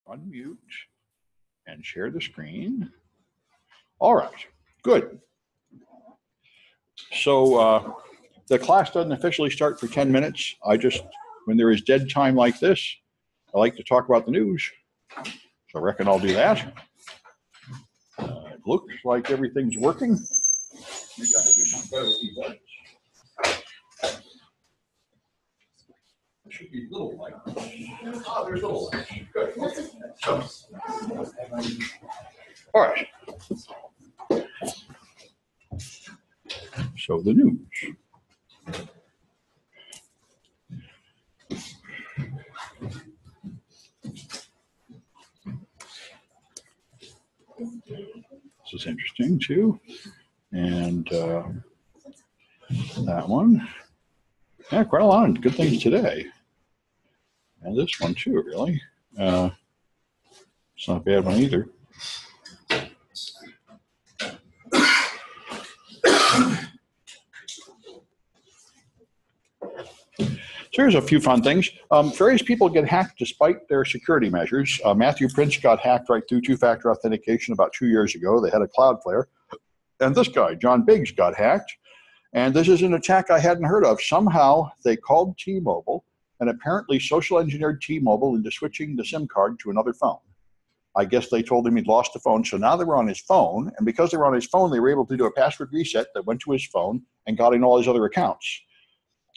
Unmute and share the screen. All right, good. So the class doesn't officially start for 10 minutes. When there is dead time like this, I like to talk about the news. So I reckon I'll do that. It looks like everything's working. Maybe I can do something better with these lights. There should be little lights. Oh, there's little lights. Good. All right. So the news. This is interesting too. And that one. Yeah, quite a lot of good things today. And this one too, really. It's not a bad one either. So here's a few fun things. Various people get hacked despite their security measures. Matthew Prince got hacked right through two-factor authentication about 2 years ago. They had a Cloudflare. And this guy, John Biggs, got hacked. And this is an attack I hadn't heard of. Somehow they called T-Mobile and apparently social engineered T-Mobile into switching the SIM card to another phone. I guess they told him he'd lost the phone, so now they were on his phone. And because they were on his phone, they were able to do a password reset that went to his phone and got in all his other accounts.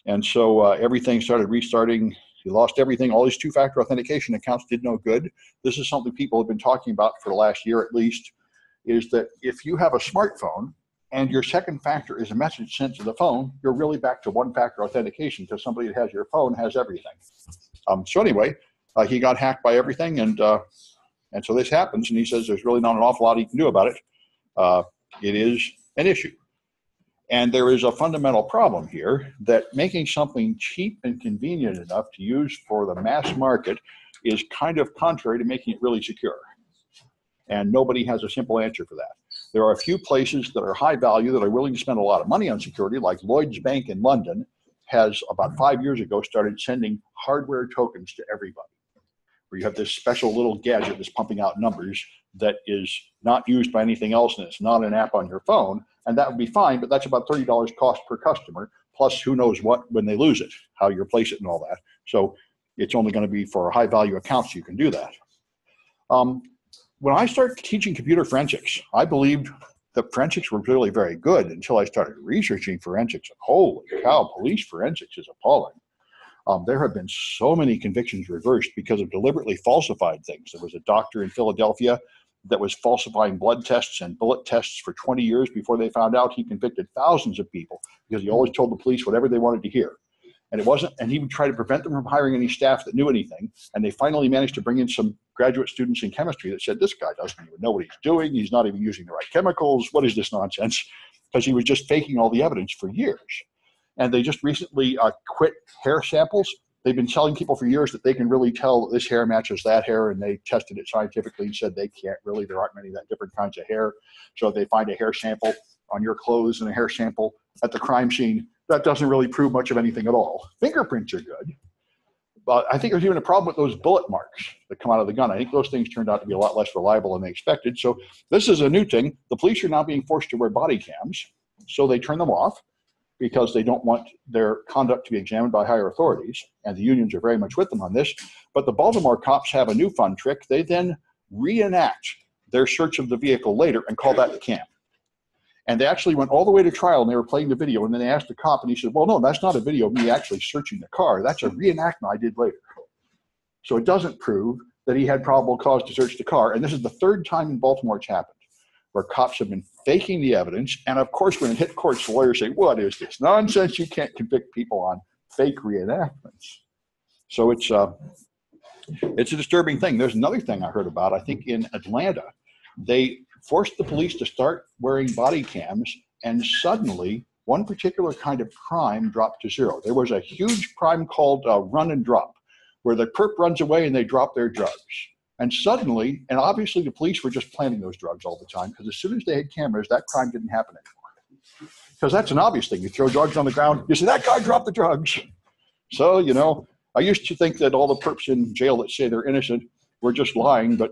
And so everything started restarting. He lost everything. All his two-factor authentication accounts did no good. This is something people have been talking about for the last year at least, is that if you have a smartphone and your second factor is a message sent to the phone, you're really back to one-factor authentication because somebody that has your phone has everything. So anyway, he got hacked by everything, and so this happens, and he says there's really not an awful lot he can do about it. It is an issue. And there is a fundamental problem here that making something cheap and convenient enough to use for the mass market is kind of contrary to making it really secure. And nobody has a simple answer for that. There are a few places that are high value that are willing to spend a lot of money on security, like Lloyd's Bank in London has about 5 years ago started sending hardware tokens to everybody, where you have this special little gadget that's pumping out numbers that is not used by anything else, and it's not an app on your phone, and that would be fine, but that's about $30 cost per customer, plus who knows what when they lose it, how you replace it and all that. So it's only going to be for high-value accounts you can do that. When I started teaching computer forensics, I believed that forensics were really very good until I started researching forensics. Holy cow, police forensics is appalling. There have been so many convictions reversed because of deliberately falsified things. There was a doctor in Philadelphia that was falsifying blood tests and bullet tests for 20 years before they found out. He convicted thousands of people because he always told the police whatever they wanted to hear. And he would try to prevent them from hiring any staff that knew anything. And they finally managed to bring in some graduate students in chemistry that said, this guy doesn't even know what he's doing. He's not even using the right chemicals. What is this nonsense? Because he was just faking all the evidence for years. And they just recently quit hair samples. They've been telling people for years that they can really tell that this hair matches that hair, and they tested it scientifically and said they can't really. There aren't many that different kinds of hair. So if they find a hair sample on your clothes and a hair sample at the crime scene, that doesn't really prove much of anything at all. Fingerprints are good. But I think there's even a problem with those bullet marks that come out of the gun. I think those things turned out to be a lot less reliable than they expected. So this is a new thing. The police are now being forced to wear body cams, so they turn them off because they don't want their conduct to be examined by higher authorities, and the unions are very much with them on this. But the Baltimore cops have a new fun trick. They then reenact their search of the vehicle later and call that the cam. And they actually went all the way to trial, and they were playing the video, and then they asked the cop, and he said, well, no, that's not a video of me actually searching the car. That's a reenactment I did later. So it doesn't prove that he had probable cause to search the car, and this is the third time in Baltimore it's happened, where cops have been faking the evidence. And of course, when it hit courts, the lawyers say, what is this nonsense? You can't convict people on fake reenactments. So it's a disturbing thing. There's another thing I heard about, I think in Atlanta, they forced the police to start wearing body cams, and suddenly one particular kind of crime dropped to zero. There was a huge crime called run and drop, where the perp runs away and they drop their drugs. And suddenly, and obviously the police were just planting those drugs all the time, because as soon as they had cameras, that crime didn't happen anymore. Because that's an obvious thing. You throw drugs on the ground, you say, that guy dropped the drugs. So, you know, I used to think that all the perps in jail that say they're innocent were just lying, but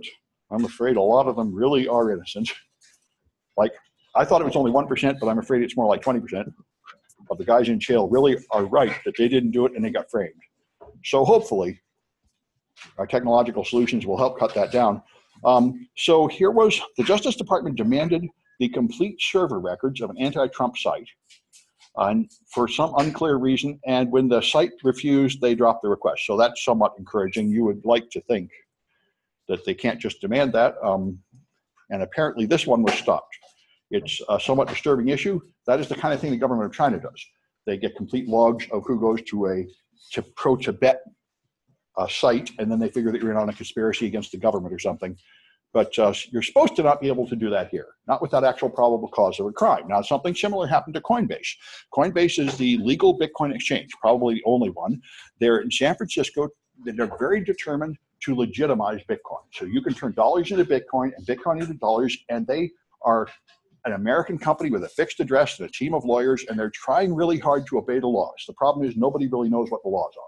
I'm afraid a lot of them really are innocent. Like, I thought it was only 1%, but I'm afraid it's more like 20% of the guys in jail really are right that they didn't do it and they got framed. So hopefully our technological solutions will help cut that down. So here was, the Justice Department demanded the complete server records of an anti-Trump site for some unclear reason, and when the site refused, they dropped the request. So that's somewhat encouraging. You would like to think that they can't just demand that, and apparently this one was stopped. It's a somewhat disturbing issue. That is the kind of thing the government of China does. They get complete logs of who goes to a pro-Tibet site, and then they figure that you're in on a conspiracy against the government or something. But you're supposed to not be able to do that here, not without actual probable cause of a crime. Now, something similar happened to Coinbase. Coinbase is the legal Bitcoin exchange, probably the only one. They're in San Francisco. They're very determined to legitimize Bitcoin. So you can turn dollars into Bitcoin and Bitcoin into dollars, and they are an American company with a fixed address and a team of lawyers, and they're trying really hard to obey the laws. The problem is nobody really knows what the laws are.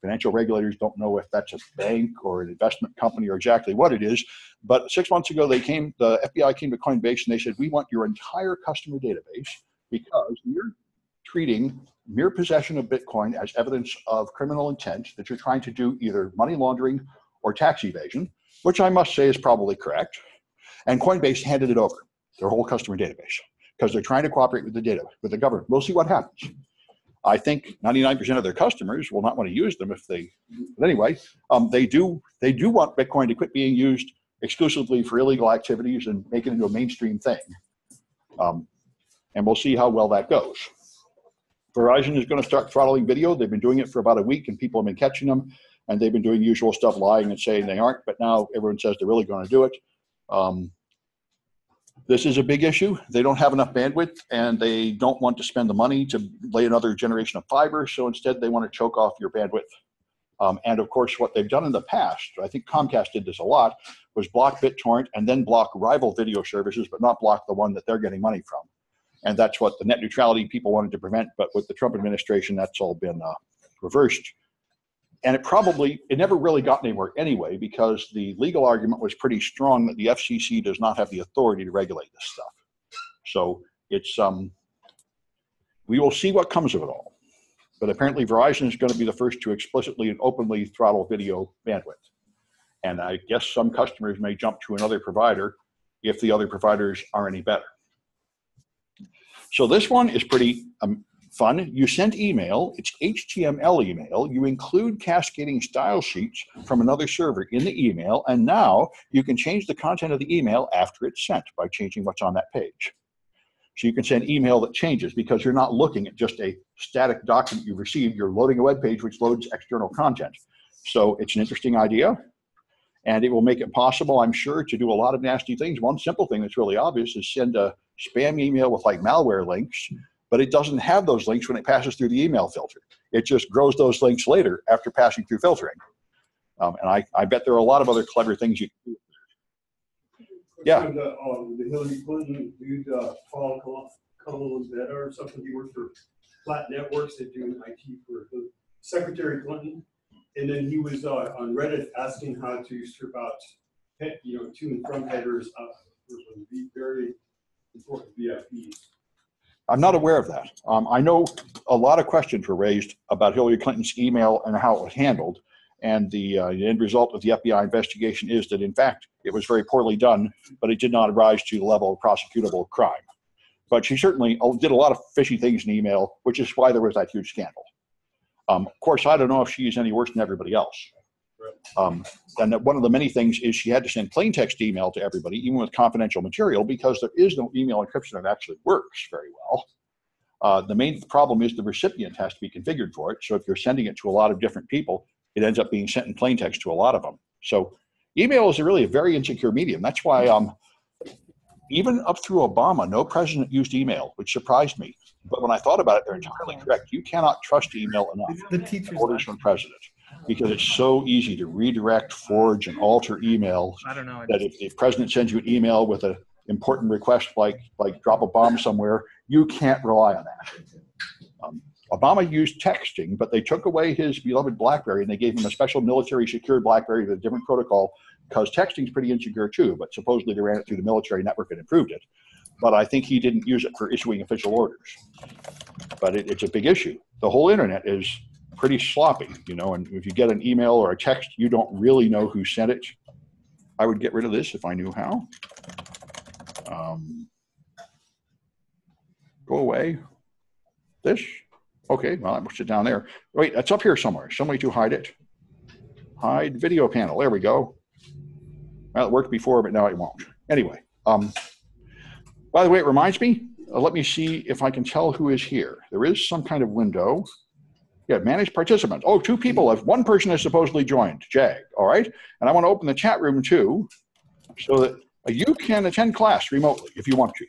Financial regulators don't know if that's a bank or an investment company or exactly what it is. But 6 months ago, the FBI came to Coinbase and they said, we want your entire customer database because you're treating mere possession of Bitcoin as evidence of criminal intent, that you're trying to do either money laundering or tax evasion, which I must say is probably correct. And Coinbase handed it over, their whole customer database, because they're trying to cooperate with the government. We'll see what happens. I think 99% of their customers will not want to use them if they, but anyway, they do want Bitcoin to quit being used exclusively for illegal activities and make it into a mainstream thing. And we'll see how well that goes. Verizon is going to start throttling video. They've been doing it for about a week and people have been catching them, and they've been doing usual stuff, lying and saying they aren't, but now everyone says they're really going to do it. This is a big issue. They don't have enough bandwidth and they don't want to spend the money to lay another generation of fiber. So instead they want to choke off your bandwidth. And of course, what they've done in the past, I think Comcast did this a lot, was block BitTorrent and then block rival video services, but not block the one that they're getting money from. And that's what the net neutrality people wanted to prevent. But with the Trump administration, that's all been reversed. And it never really got anywhere anyway, because the legal argument was pretty strong that the FCC does not have the authority to regulate this stuff. So it's, we will see what comes of it all. But apparently Verizon is going to be the first to explicitly and openly throttle video bandwidth. And I guess some customers may jump to another provider if the other providers are any better. So this one is pretty fun. You send email, it's HTML email, you include cascading style sheets from another server in the email, and now you can change the content of the email after it's sent by changing what's on that page. So you can send email that changes because you're not looking at just a static document you received, you're loading a web page which loads external content. So it's an interesting idea, and it will make it possible, I'm sure, to do a lot of nasty things. One simple thing that's really obvious is send a spam email with like malware links, but it doesn't have those links when it passes through the email filter. It just grows those links later after passing through filtering. And I bet there are a lot of other clever things you can do. Yeah. So the Hillary Clinton dude, Paul Colometta or something, he worked for Flat Networks. They do IT for Secretary Clinton. And then he was on Reddit asking how to strip out, to and from headers for very important VIPs. I'm not aware of that. I know a lot of questions were raised about Hillary Clinton's email and how it was handled. And the end result of the FBI investigation is that, in fact, it was very poorly done, but it did not rise to the level of prosecutable crime. But she certainly did a lot of fishy things in email, which is why there was that huge scandal. Of course, I don't know if she is any worse than everybody else. And one of the many things is she had to send plain text email to everybody, even with confidential material, because there is no email encryption that actually works very well. The main problem is the recipient has to be configured for it. So if you're sending it to a lot of different people, it ends up being sent in plain text to a lot of them. So email is really a very insecure medium. That's why even up through Obama, no president used email, which surprised me. But when I thought about it, they're entirely correct. You cannot trust email enough. The orders from president, because it's so easy to redirect, forge, and alter emails. I don't know. That if the president sends you an email with an important request, like drop a bomb somewhere, you can't rely on that. Obama used texting, but they took away his beloved BlackBerry and they gave him a special military secured BlackBerry with a different protocol, because texting is pretty insecure too, but supposedly they ran it through the military network and improved it. But I think he didn't use it for issuing official orders. But it's a big issue. The whole internet is pretty sloppy, you know, and if you get an email or a text, you don't really know who sent it. I would get rid of this if I knew how. Go away. This. Okay, well, I pushed it down there. Wait, that's up here somewhere. Some way to hide it. Hide video panel. There we go. Well, it worked before, but now it won't. Anyway, by the way, it reminds me, let me see if I can tell who is here. There is some kind of window. Yeah, manage participants. Oh, 2 people. One person has supposedly joined, Jag. All right. And I want to open the chat room too, so that you can attend class remotely if you want to.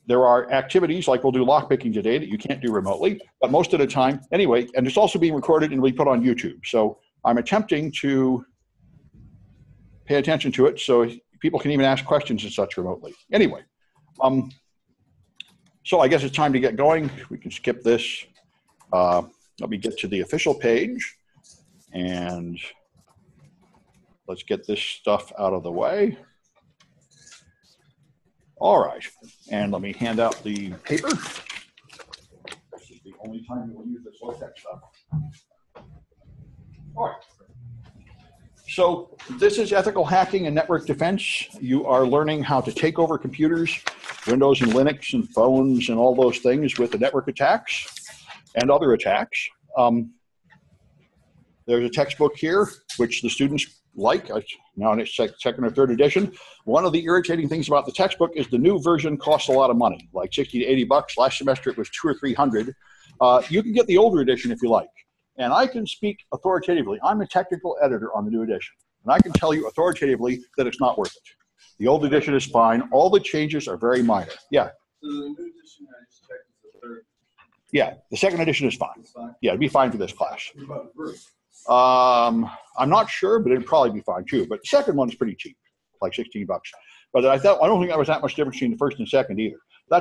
There are activities like we'll do lockpicking today that you can't do remotely, but most of the time, anyway, and it's also being recorded and we put on YouTube. So I'm attempting to pay attention to it so people can even ask questions and such remotely. Anyway, so I guess it's time to get going. We can skip this. Let me get to the official page and let's get this stuff out of the way. All right, and let me hand out the paper. This is the only time you will use this low-tech stuff. All right. So this is ethical hacking and network defense. You are learning how to take over computers, Windows and Linux and phones and all those things with the network attacks and other attacks. There's a textbook here, which the students like. Now in its second or third edition. One of the irritating things about the textbook is the new version costs a lot of money, like 60 to 80 bucks. Last semester it was $200 or $300. You can get the older edition if you like. And I can speak authoritatively. I'm a technical editor on the new edition. And I can tell you authoritatively that it's not worth it. The old edition is fine. All the changes are very minor. Yeah. So the new edition I just checked is the third. Yeah, the second edition is fine. Fine. Yeah, it'd be fine for this class. What about verse? I'm not sure, but it'd probably be fine too. But the second one is pretty cheap, like 16 bucks. But I don't think there was that much difference between the first and second either.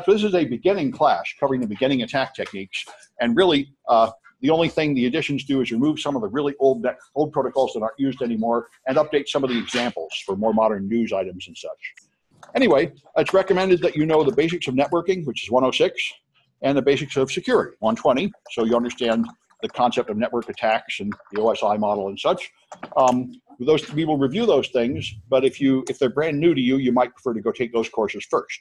This is a beginning class covering the beginning attack techniques. And really, the only thing the additions do is remove some of the really old protocols that aren't used anymore and update some of the examples for more modern news items and such. Anyway, it's recommended that you know the basics of networking, which is 106, and the basics of security, 120, so you understand the concept of network attacks and the OSI model and such. We will review those things, but if they're brand new to you, you might prefer to go take those courses first.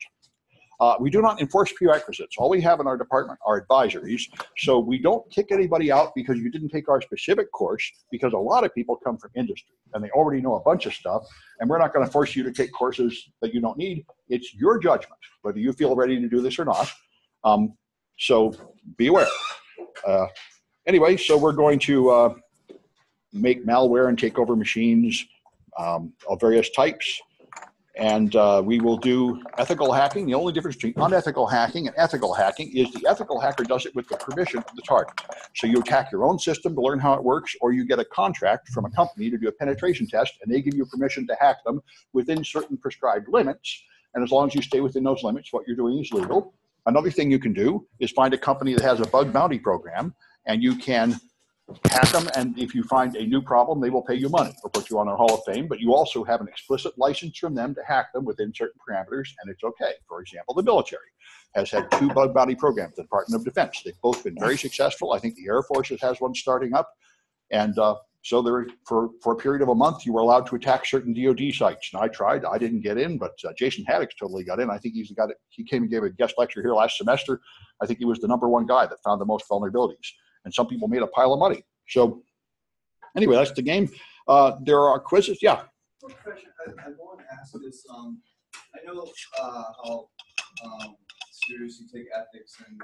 We do not enforce prerequisites. All we have in our department are advisories, so we don't kick anybody out because you didn't take our specific course, because a lot of people come from industry and they already know a bunch of stuff, and we're not going to force you to take courses that you don't need. It's your judgment whether you feel ready to do this or not. So be aware. Anyway, so we're going to make malware and take over machines of various types. And we will do ethical hacking. The only difference between unethical hacking and ethical hacking is the ethical hacker does it with the permission of the target. So you attack your own system to learn how it works, or you get a contract from a company to do a penetration test, and they give you permission to hack them within certain prescribed limits. And as long as you stay within those limits, what you're doing is legal. Another thing you can do is find a company that has a bug bounty program, and you can hack them, and if you find a new problem, they will pay you money or put you on their Hall of Fame, but you also have an explicit license from them to hack them within certain parameters, and it's okay. For example, the military has had 2 bug bounty programs, the Department of Defense. They've both been very successful. I think the Air Force has one starting up, and so there, for a period of a month, you were allowed to attack certain DoD sites. And I tried. I didn't get in, but Jason Haddock's totally got in. I think he's got it. He came and gave a guest lecture here last semester. I think he was the #1 guy that found the most vulnerabilities. And some people made a pile of money. So anyway, that's the game. There are quizzes. Yeah. Quick question. I want to ask this. I know how serious you take ethics and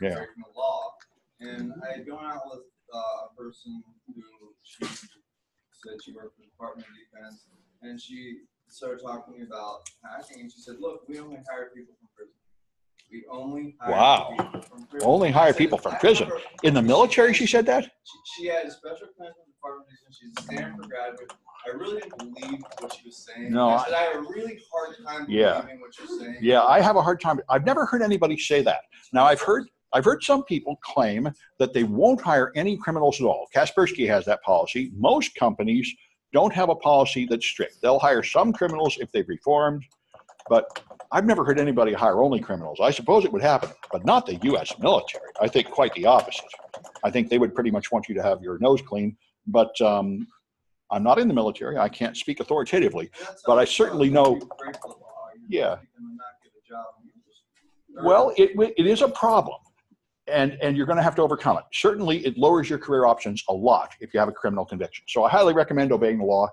international law. And I had gone out with a person who she said she worked for the Department of Defense, and she started talking about hacking, and she said, look, we only hire people from prison. We only hire people from prison. Only hire people from prison. In the military, she said that? She had a special plan from the department. She's a Stanford graduate. I really didn't believe what she was saying. No, I said I have a really hard time believing what you're saying. Yeah, I have a hard time. I've never heard anybody say that. Now, I've heard some people claim that they won't hire any criminals at all. Kaspersky has that policy. Most companies don't have a policy that's strict. They'll hire some criminals if they've reformed, but I've never heard anybody hire only criminals. I suppose it would happen, but not the U.S. military. I think quite the opposite. I think they would pretty much want you to have your nose clean, but I'm not in the military. I can't speak authoritatively, but I certainly know. Yeah. Well, it is a problem, and you're going to have to overcome it. Certainly, it lowers your career options a lot if you have a criminal conviction. So I highly recommend obeying the law.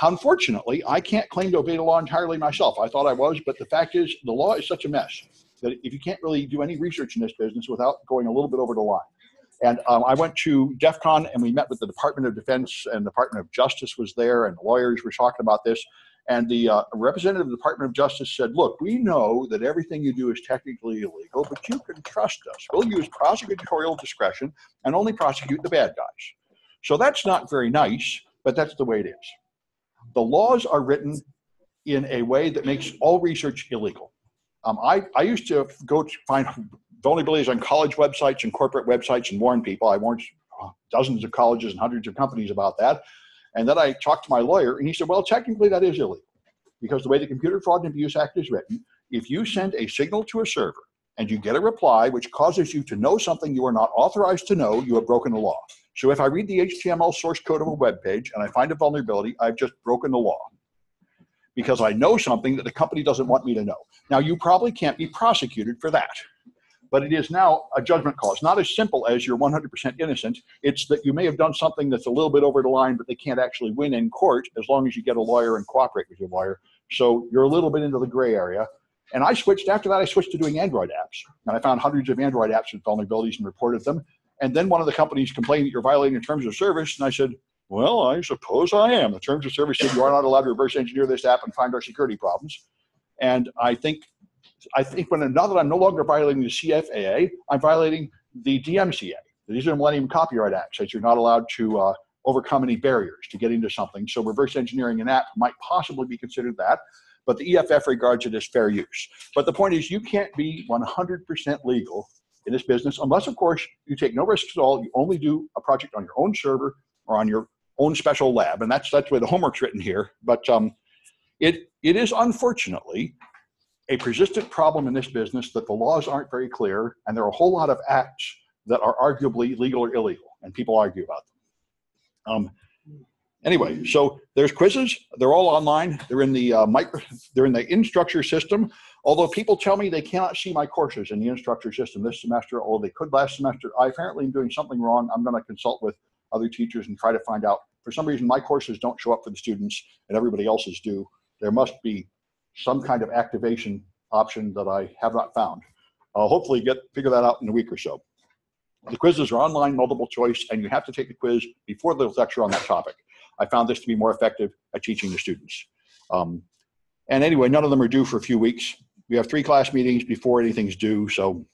Unfortunately, I can't claim to obey the law entirely myself. I thought I was, but the fact is the law is such a mess that if you can't really do any research in this business without going a little bit over the line. And I went to DEF CON and we met with the Department of Defense and the Department of Justice was there and lawyers were talking about this. And the representative of the Department of Justice said, look, we know that everything you do is technically illegal, but you can trust us. We'll use prosecutorial discretion and only prosecute the bad guys. So that's not very nice, but that's the way it is. The laws are written in a way that makes all research illegal. I used to go to find vulnerabilities on college websites and corporate websites and warn people. I warned dozens of colleges and hundreds of companies about that. And then I talked to my lawyer and he said, well, technically that is illegal because the way the Computer Fraud and Abuse Act is written, if you send a signal to a server and you get a reply which causes you to know something you are not authorized to know, you have broken the law. So if I read the HTML source code of a web page and I find a vulnerability, I've just broken the law because I know something that the company doesn't want me to know. Now, you probably can't be prosecuted for that, but it is now a judgment call. It's not as simple as you're 100% innocent. It's that you may have done something that's a little bit over the line, but they can't actually win in court as long as you get a lawyer and cooperate with your lawyer. So you're a little bit into the gray area. And after that, I switched to doing Android apps. And I found hundreds of Android apps with vulnerabilities and reported them. And then one of the companies complained that you're violating the terms of service. And I said, well, I suppose I am. The terms of service said you are not allowed to reverse engineer this app and find our security problems. And I think now that I'm no longer violating the CFAA, I'm violating the DMCA. These are Millennium Copyright Act, says you're not allowed to overcome any barriers to get into something. So reverse engineering an app might possibly be considered that, but the EFF regards it as fair use. But the point is you can't be 100% legal in this business unless, of course, you take no risks at all. You only do a project on your own server or on your own special lab, and that's the way the homework's written here. But it is unfortunately a persistent problem in this business that the laws aren't very clear, and there are a whole lot of acts that are arguably legal or illegal, and people argue about them. Anyway, so there's quizzes. They're all online. They're in the Instructor system. Although people tell me they cannot see my courses in the Instructor system this semester, although they could last semester. I apparently am doing something wrong. I'm going to consult with other teachers and try to find out. For some reason, my courses don't show up for the students, and everybody else's do. There must be some kind of activation option that I have not found. I'll hopefully figure that out in a week or so. The quizzes are online, multiple choice, and you have to take the quiz before the lecture on that topic. I found this to be more effective at teaching the students. And anyway, none of them are due for a few weeks. We have 3 class meetings before anything's due, so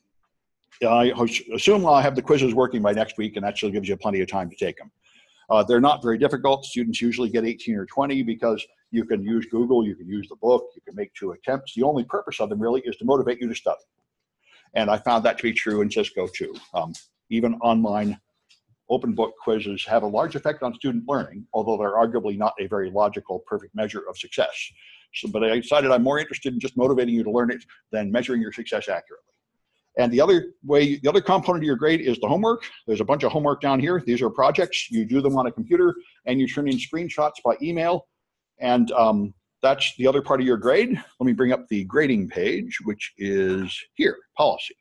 I assume I'll have the quizzes working by next week, and that still gives you plenty of time to take them. They're not very difficult. Students usually get 18 or 20 because you can use Google, you can use the book, you can make 2 attempts. The only purpose of them really is to motivate you to study. And I found that to be true in Cisco too. Even online open book quizzes have a large effect on student learning, although they're arguably not a very logical, perfect measure of success. So, but I decided I'm more interested in just motivating you to learn it than measuring your success accurately. And the other component of your grade is the homework. There's a bunch of homework down here. These are projects. You do them on a computer and you turn in screenshots by email. And that's the other part of your grade. Let me bring up the grading page, which is here, policy.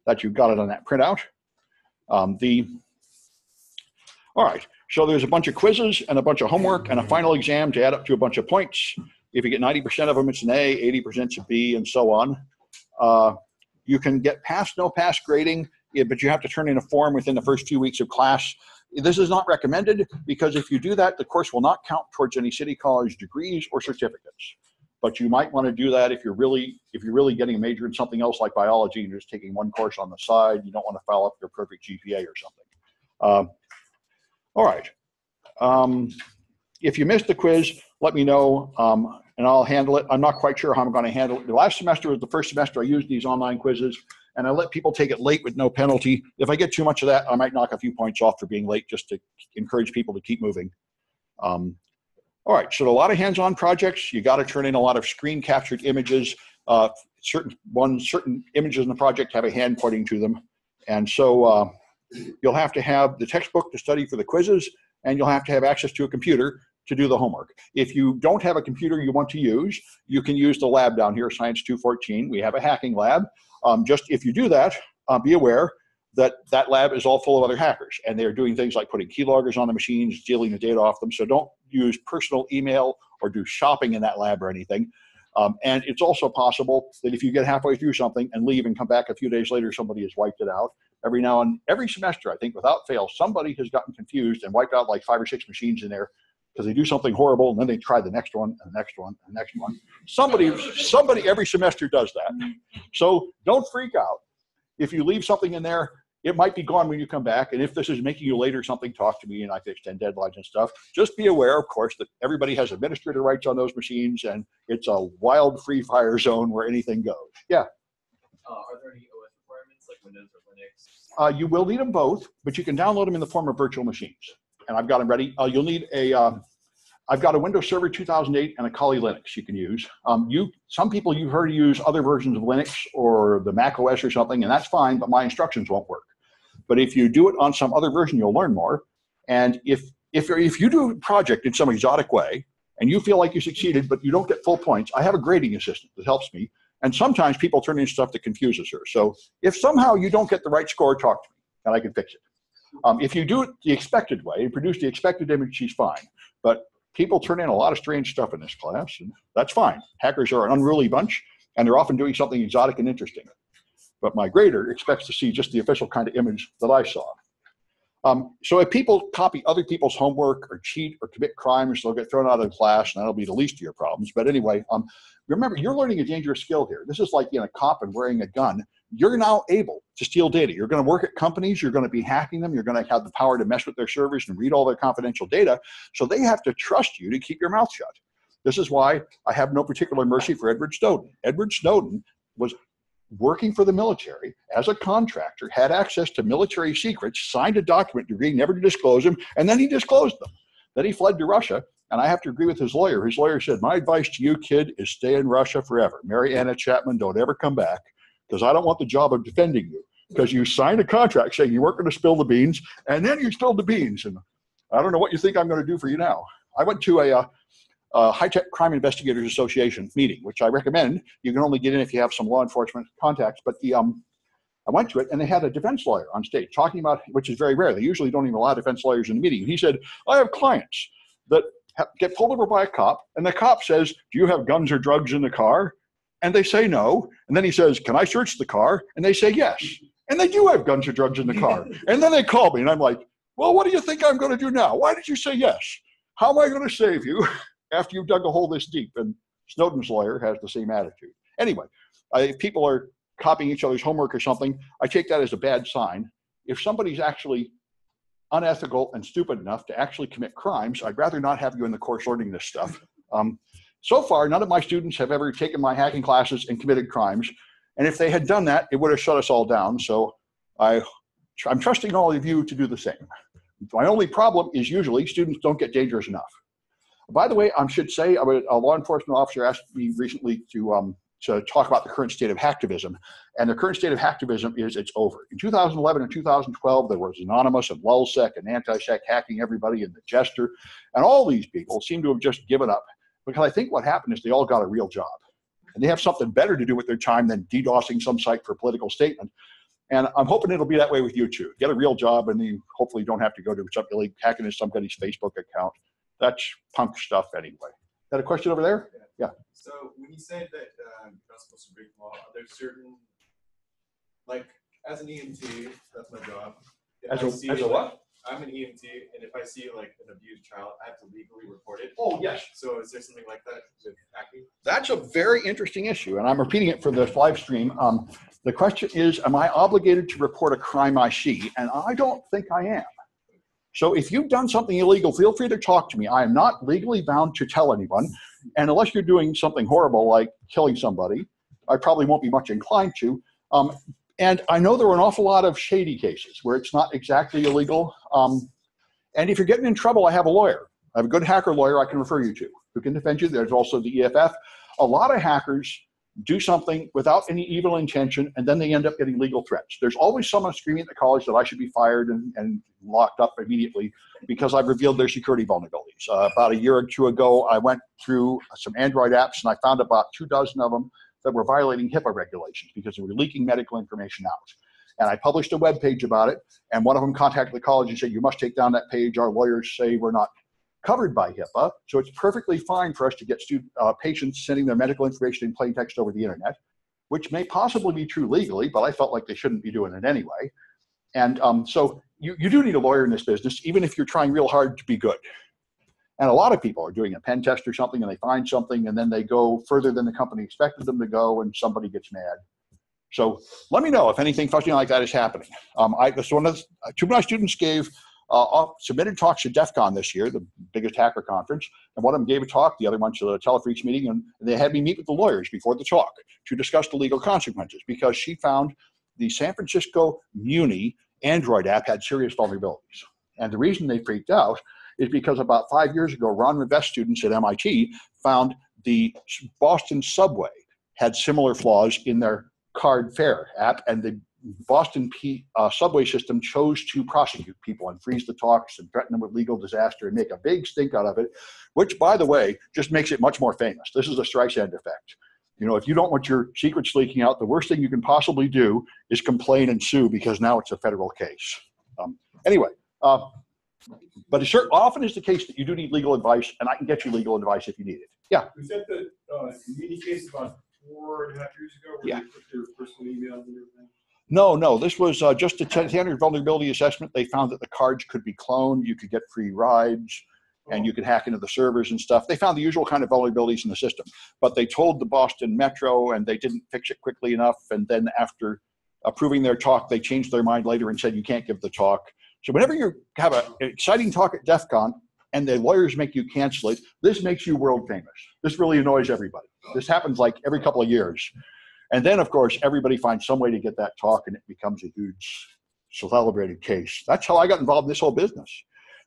That you've got it on that printout. All right, so there's a bunch of quizzes and a bunch of homework and a final exam to add up to a bunch of points. If you get 90% of them, it's an A, 80% a B, and so on. You can get pass, no pass grading, but you have to turn in a form within the first few weeks of class. This is not recommended because if you do that, the course will not count towards any city college degrees or certificates. But you might want to do that if you're really getting a major in something else like biology and you're just taking one course on the side. You don't want to foul up your perfect GPA or something. All right. If you missed the quiz, let me know, and I'll handle it. I'm not quite sure how I'm going to handle it. The last semester was the first semester I used these online quizzes, and I let people take it late with no penalty. If I get too much of that, I might knock a few points off for being late just to encourage people to keep moving. All right, so a lot of hands-on projects. You got to turn in a lot of screen-captured images. Certain images in the project have a hand pointing to them, and so you'll have to have the textbook to study for the quizzes, and you'll have to have access to a computer to do the homework. If you don't have a computer you want to use, you can use the lab down here, Science 214. We have a hacking lab. Just if you do that, be aware that that lab is all full of other hackers, and they're doing things like putting keyloggers on the machines, stealing the data off them. So don't use personal email or do shopping in that lab or anything. And it's also possible that if you get halfway through something and leave and come back a few days later, somebody has wiped it out. Every semester, I think, without fail, somebody has gotten confused and wiped out like 5 or 6 machines in there because they do something horrible and then they try the next one and the next one and the next one. Somebody every semester does that. So don't freak out. If you leave something in there, it might be gone when you come back. And if this is making you late or something, talk to me and I can extend deadlines and stuff. Just be aware, of course, that everybody has administrator rights on those machines and it's a wild free fire zone where anything goes. Yeah. Are there any OS requirements like Windows or Linux? You will need them both, but you can download them in the form of virtual machines. And I've got them ready. You'll need I've got a Windows Server 2008 and a Kali Linux you can use. Some people you've heard use other versions of Linux or the Mac OS or something, and that's fine, but my instructions won't work. But if you do it on some other version, you'll learn more. And if you do a project in some exotic way and you feel like you succeeded, but you don't get full points, I have a grading assistant that helps me. And sometimes people turn in stuff that confuses her. So if somehow you don't get the right score, talk to me and I can fix it. If you do it the expected way and produce the expected image, she's fine. But people turn in a lot of strange stuff in this class, and that's fine. Hackers are an unruly bunch, and they're often doing something exotic and interesting. But my grader expects to see just the official kind of image that I saw. So if people copy other people's homework or cheat or commit crimes, they'll get thrown out of the class, and that'll be the least of your problems. But anyway, remember, you're learning a dangerous skill here. This is like being a cop and wearing a gun. You're now able to steal data. You're going to work at companies. You're going to be hacking them. You're going to have the power to mess with their servers and read all their confidential data. So they have to trust you to keep your mouth shut. This is why I have no particular mercy for Edward Snowden. Edward Snowden was working for the military as a contractor, had access to military secrets, signed a document agreeing never to disclose them, and then he disclosed them. Then he fled to Russia, and I have to agree with his lawyer. His lawyer said, my advice to you, kid, is stay in Russia forever. Mary Anna Chapman, don't ever come back, because I don't want the job of defending you, because you signed a contract saying you weren't going to spill the beans, and then you spilled the beans, and I don't know what you think I'm going to do for you now. I went to a High-Tech Crime Investigators Association meeting, which I recommend. You can only get in if you have some law enforcement contacts. But I went to it, and they had a defense lawyer on stage talking about, which is very rare. They usually don't even allow defense lawyers in the meeting. And he said, I have clients that get pulled over by a cop, and the cop says, do you have guns or drugs in the car? And they say no. And then he says, can I search the car? And they say yes. And they do have guns or drugs in the car. And then they call me, and I'm like, well, what do you think I'm going to do now? Why did you say yes? How am I going to save you after you've dug a hole this deep? And Snowden's lawyer has the same attitude. Anyway, if people are copying each other's homework or something, I take that as a bad sign. If somebody's actually unethical and stupid enough to actually commit crimes, I'd rather not have you in the course learning this stuff. So far, none of my students have ever taken my hacking classes and committed crimes. And if they had done that, it would have shut us all down. So I'm trusting all of you to do the same. My only problem is usually students don't get dangerous enough. By the way, I should say, a law enforcement officer asked me recently to talk about the current state of hacktivism. And the current state of hacktivism is it's over. In 2011 and 2012, there was Anonymous and LulzSec and Anti-Sec hacking everybody and the Jester. And all these people seem to have just given up, because I think what happened is they all got a real job. And they have something better to do with their time than DDoSing some site for a political statement. And I'm hoping it'll be that way with you too. Get a real job, and then you hopefully don't have to go to something like hacking into somebody's Facebook account. That's punk stuff anyway. Got a question over there? Yeah. So when you say that you're not supposed to break the law, are there certain, like as an EMT, that's my job. As a what? I'm an EMT, and if I see like an abused child, I have to legally report it. Oh, yes. So is there something like that with hacking? That's a very interesting issue, and I'm repeating it for this live stream. The question is, am I obligated to report a crime I see? And I don't think I am. So if you've done something illegal, feel free to talk to me. I am not legally bound to tell anyone. And unless you're doing something horrible like killing somebody, I probably won't be much inclined to. And I know there are an awful lot of shady cases where it's not exactly illegal. And if you're getting in trouble, I have a lawyer. I have a good hacker lawyer I can refer you to who can defend you. There's also the EFF. A lot of hackers do something without any evil intention, and then they end up getting legal threats. There's always someone screaming at the college that I should be fired and locked up immediately because I've revealed their security vulnerabilities. About a year or two ago, I went through some Android apps, and I found about 24 of them that were violating HIPAA regulations because they were leaking medical information out. And I published a web page about it, and one of them contacted the college and said, you must take down that page. Our lawyers say we're not covered by HIPAA, so it's perfectly fine for us to get patients sending their medical information in plain text over the internet, which may possibly be true legally, but I felt like they shouldn't be doing it anyway. And so you do need a lawyer in this business, even if you're trying real hard to be good. And a lot of people are doing a pen test or something, and they find something, and then they go further than the company expected them to go, and somebody gets mad. So let me know if anything frustrating like that is happening. Two of my students gave submitted talks to DEF CON this year, the biggest hacker conference, and one of them gave a talk, the other one to the Telefreaks meeting, and they had me meet with the lawyers before the talk to discuss the legal consequences because she found the San Francisco Muni Android app had serious vulnerabilities. And the reason they freaked out is because about 5 years ago, Ron Rivest students at MIT found the Boston subway had similar flaws in their card fare app, and the Boston subway system chose to prosecute people and freeze the talks and threaten them with legal disaster and make a big stink out of it, which, by the way, just makes it much more famous. This is a Streisand effect. You know, if you don't want your secrets leaking out, the worst thing you can possibly do is complain and sue because now it's a federal case. But it often is the case that you do need legal advice, and I can get you legal advice if you need it. Yeah. Was that the meeting case about 4.5 years ago where you put your personal emails and everything? No, this was just a standard vulnerability assessment. They found that the cards could be cloned, you could get free rides, and you could hack into the servers and stuff. They found the usual kind of vulnerabilities in the system, but they told the Boston Metro and they didn't fix it quickly enough. And then after approving their talk, they changed their mind later and said, you can't give the talk. So whenever you have an exciting talk at DEF CON and the lawyers make you cancel it, this makes you world famous. This really annoys everybody. This happens like every couple of years. And then, of course, everybody finds some way to get that talk, and it becomes a huge celebrated case. That's how I got involved in this whole business.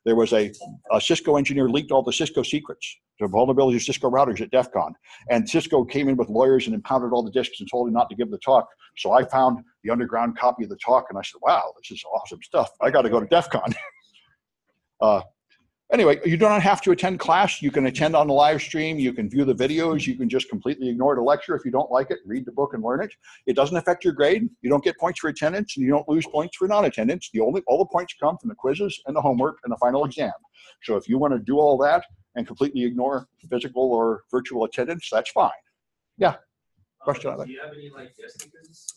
There was a Cisco engineer leaked all the Cisco secrets, the vulnerabilities of Cisco routers at DEF CON. And Cisco came in with lawyers and impounded all the disks and told him not to give the talk. So I found the underground copy of the talk, and I said, wow, this is awesome stuff. I got to go to DEF CON. Anyway, you don't have to attend class. You can attend on the live stream. You can view the videos. You can just completely ignore the lecture if you don't like it. Read the book and learn it. It doesn't affect your grade. You don't get points for attendance, and you don't lose points for non-attendance. All the points come from the quizzes and the homework and the final exam. So if you want to do all that and completely ignore physical or virtual attendance, that's fine. Yeah. Question on that? Do you have any guest speakers?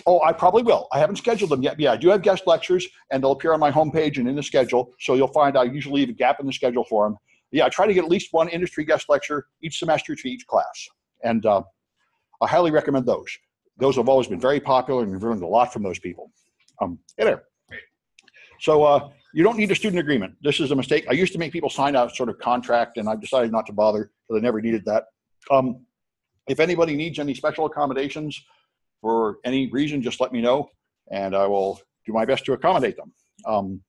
Oh, I probably will. I haven't scheduled them yet. Yeah, I do have guest lectures, and they'll appear on my homepage and in the schedule. So you'll find I usually leave a gap in the schedule for them. Yeah, I try to get at least one industry guest lecture each semester to each class, and I highly recommend those. Those have always been very popular, and we've learned a lot from those people. Hey there. So you don't need a student agreement. This is a mistake. I used to make people sign a sort of contract, and I've decided not to bother because I never needed that. If anybody needs any special accommodations for any reason, just let me know, and I will do my best to accommodate them.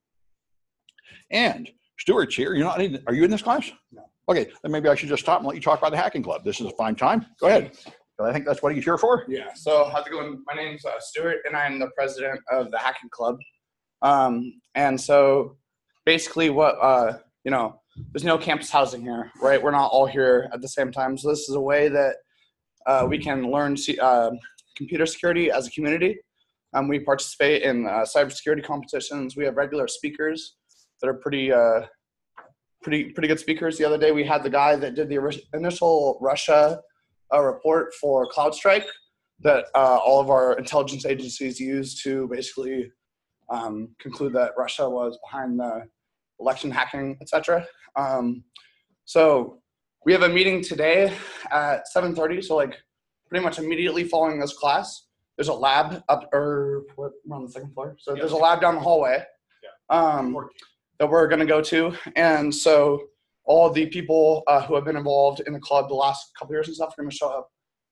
And Stuart's here. Are you in this class? No. Okay, then maybe I should just stop and let you talk about the Hacking Club. This is a fine time. Go ahead. I think that's what he's here for. Yeah, so how's it going? My name's Stuart, and I'm the president of the Hacking Club. And so basically there's no campus housing here, right? We're not all here at the same time. So this is a way that we can learn computer security as a community. We participate in cybersecurity competitions. We have regular speakers that are pretty good speakers. The other day we had the guy that did the initial Russia report for CloudStrike that all of our intelligence agencies used to basically conclude that Russia was behind the election hacking, etc. So we have a meeting today at 7:30, so pretty much immediately following this class. There's a lab we're on the second floor. So there's a lab down the hallway. that we're going to go to. And so all the people who have been involved in the club the last couple years and stuff are going to show up,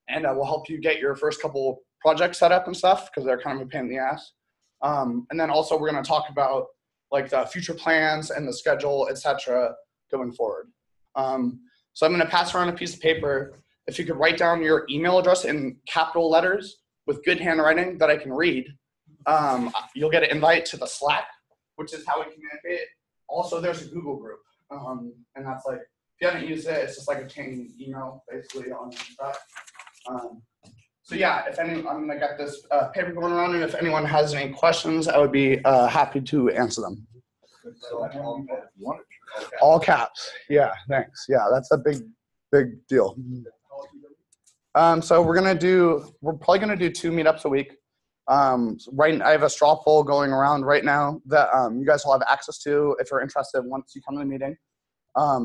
and we'll help you get your first couple projects set up and stuff, because they're kind of a pain in the ass. And then also we're going to talk about like the future plans and the schedule, etc., going forward. So I'm going to pass around a piece of paper. If you could write down your email address in capital letters with good handwriting that I can read, you'll get an invite to the Slack, which is how we communicate. Also, there's a Google group, and that's like, if you haven't used it, it's just like a chain email, basically, on that. So yeah, I'm gonna get this paper going around, and if anyone has any questions, I would be happy to answer them. All caps. Yeah, thanks. Yeah, that's a big deal. So we're probably gonna do 2 meetups a week. I have a straw poll going around right now that you guys will have access to if you're interested once you come to the meeting.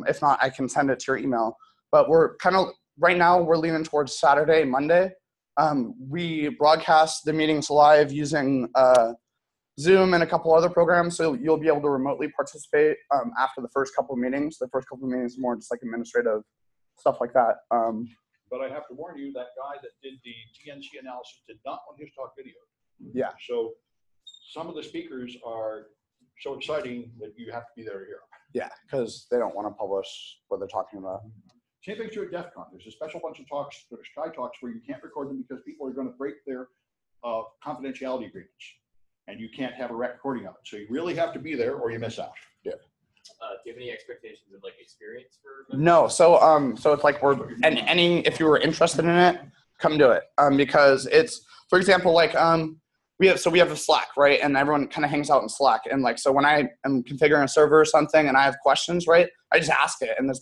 If not, I can send it to your email. But we're kind of, right now, we're leaning towards Saturday, Monday. We broadcast the meetings live using Zoom and a couple other programs, so you'll be able to remotely participate after the first couple of meetings. The first couple of meetings are more just like administrative stuff like that. But I have to warn you, that guy that did the GNC analysis did not want his talk video. Yeah. So some of the speakers are so exciting that you have to be there to hear them. Yeah, because they don't want to publish what they're talking about. Same thing true at DEF CON. There's a special bunch of talks that are sky talks where you can't record them because people are going to break their confidentiality agreements, and you can't have a recording of it. So you really have to be there or you miss out. Yeah. Do you have any expectations of like experience for? No, so it's like if you were interested in it, come do it. Because it's, for example, like we have a Slack, right? And everyone kind of hangs out in Slack. And like, so when I am configuring a server or something and I have questions, right, I just ask it, and there's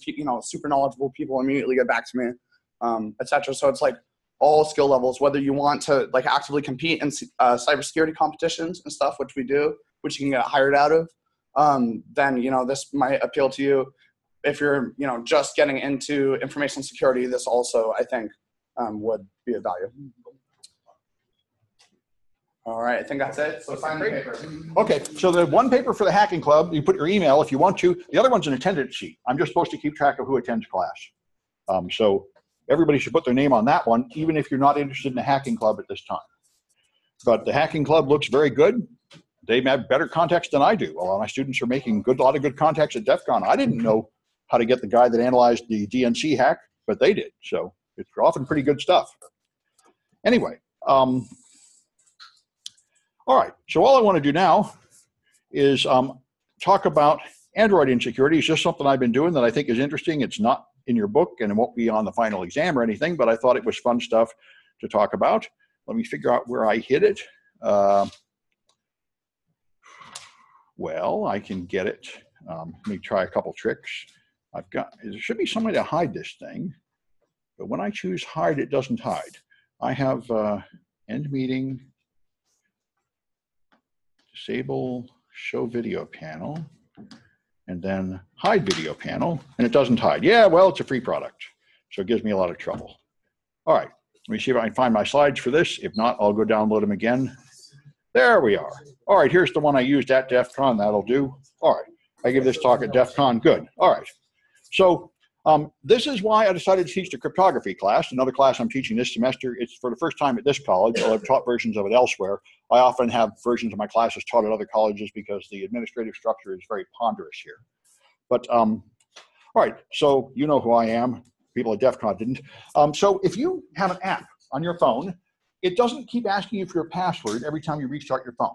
super knowledgeable people immediately get back to me, etc. So it's like all skill levels, whether you want to like actively compete in cybersecurity competitions and stuff, which we do, which you can get hired out of. Then, this might appeal to you. If you're, just getting into information security, this also, I think, would be of value. All right, I think that's it. So sign the paper. Okay, so the one paper for the Hacking Club, you put your email if you want to. The other one's an attendance sheet. I'm just supposed to keep track of who attends class. So everybody should put their name on that one, even if you're not interested in the Hacking Club at this time. But the Hacking Club looks very good. They have better context than I do. A lot of my students are making a lot of good contacts at DEF CON. I didn't know how to get the guy that analyzed the DNC hack, but they did. So it's often pretty good stuff. Anyway, all right. So all I want to do now is talk about Android insecurity. It's just something I've been doing that I think is interesting. It's not in your book and it won't be on the final exam or anything, but I thought it was fun stuff to talk about. Let me figure out where I hid it. Well, I can get it. Let me try a couple tricks. There should be some way to hide this thing, but when I choose hide, it doesn't hide. I have end meeting, disable show video panel, and then hide video panel, and it doesn't hide. Yeah, well, it's a free product, so it gives me a lot of trouble. All right, let me see if I can find my slides for this. If not, I'll go download them again. There we are. All right, here's the one I used at DEF CON. That'll do. All right, I give this talk at DEF CON. Good. All right. So this is why I decided to teach the cryptography class, another class I'm teaching this semester. It's for the first time at this college, although I've taught versions of it elsewhere. I often have versions of my classes taught at other colleges because the administrative structure is very ponderous here. But all right, so you know who I am. People at DEF CON didn't. So if you have an app on your phone, it doesn't keep asking you for your password every time you restart your phone.